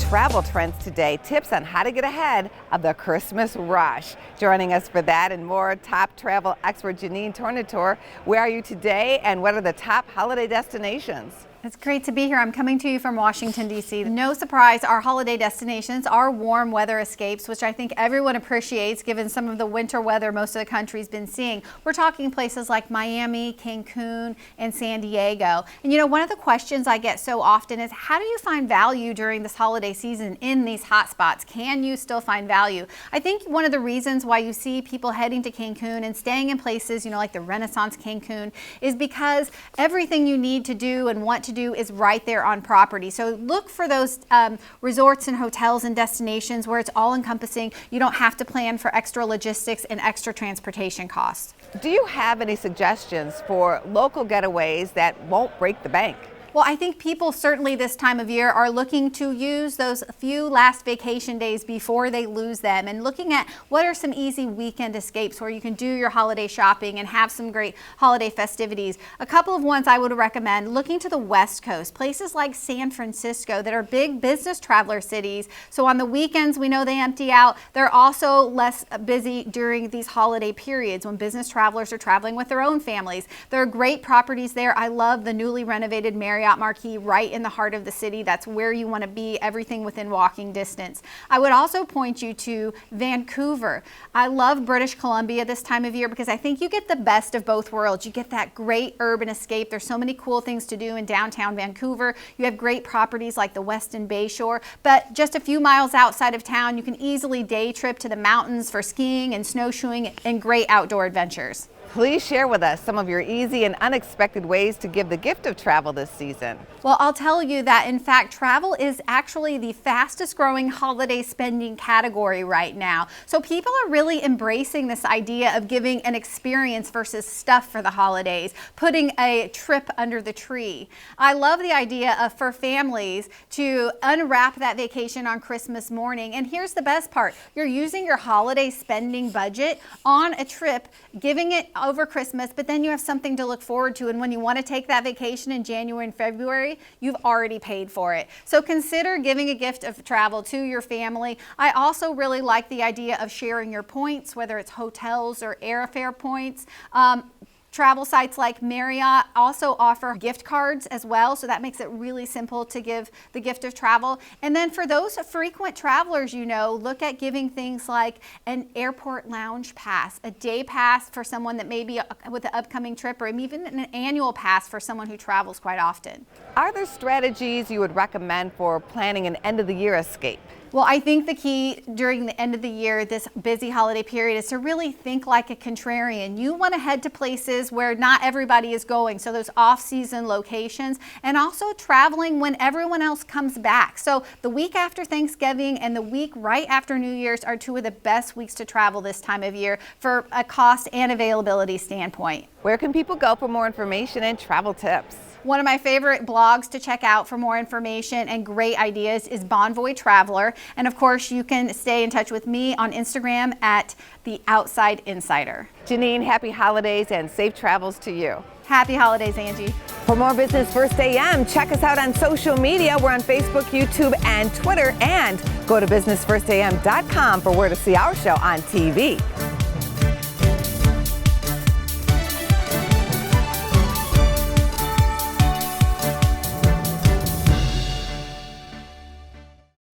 travel trends today, tips on how to get ahead of the Christmas rush. Joining us for that and more, top travel expert Jeanenne Tornatore. Where are you today and what are the top holiday destinations? It's great to be here. I'm coming to you from Washington, D.C. No surprise, our holiday destinations are warm weather escapes, which I think everyone appreciates given some of the winter weather most of the country's been seeing. We're talking places like Miami, Cancun, and San Diego. And you know, one of the questions I get so often is, how do you find value during this holiday season in these hot spots? Can you still find value? I think one of the reasons why you see people heading to Cancun and staying in places, you know, like the Renaissance Cancun, is because everything you need to do and want to do is right there on property. So look for those resorts and hotels and destinations where it's all encompassing. You don't have to plan for extra logistics and extra transportation costs. Do you have any suggestions for local getaways that won't break the bank? Well, I think people certainly this time of year are looking to use those few last vacation days before they lose them and looking at what are some easy weekend escapes where you can do your holiday shopping and have some great holiday festivities. A couple of ones I would recommend, looking to the West Coast, places like San Francisco that are big business traveler cities. So on the weekends, we know they empty out. They're also less busy during these holiday periods when business travelers are traveling with their own families. There are great properties there. I love the newly renovated Marriott Marquis right in the heart of the city. That's where you want to be, everything within walking distance. I would also point you to Vancouver. I love British Columbia this time of year because I think you get the best of both worlds. You get that great urban escape. There's so many cool things to do in downtown Vancouver. You have great properties like the Westin Bayshore, but just a few miles outside of town, you can easily day trip to the mountains for skiing and snowshoeing and great outdoor adventures. Please share with us some of your easy and unexpected ways to give the gift of travel this season. Well, I'll tell you that, in fact, travel is actually the fastest growing holiday spending category right now. So people are really embracing this idea of giving an experience versus stuff for the holidays, putting a trip under the tree. I love the idea of, for families, to unwrap that vacation on Christmas morning. And here's the best part. You're using your holiday spending budget on a trip, giving it over Christmas, but then you have something to look forward to. And when you want to take that vacation in January and February, you've already paid for it. So consider giving a gift of travel to your family. I also really like the idea of sharing your points, whether it's hotels or airfare points. Travel sites like Marriott also offer gift cards as well, so that makes it really simple to give the gift of travel. And then for those frequent travelers, you know, look at giving things like an airport lounge pass, a day pass for someone that may be with an upcoming trip, or even an annual pass for someone who travels quite often. Are there strategies you would recommend for planning an end of the year escape? Well, I think the key during the end of the year, this busy holiday period, is to really think like a contrarian. You want to head to places where not everybody is going, so those off-season locations, and also traveling when everyone else comes back. So the week after Thanksgiving and the week right after New Year's are two of the best weeks to travel this time of year for a cost and availability standpoint. Where can people go for more information and travel tips? One of my favorite blogs to check out for more information and great ideas is Bonvoy Traveler. And of course, you can stay in touch with me on Instagram at The Outside Insider. Jeanenne, happy holidays and safe travels to you. Happy holidays, Angie. For more Business First AM, check us out on social media. We're on Facebook, YouTube, and Twitter. And go to businessfirstam.com for where to see our show on TV.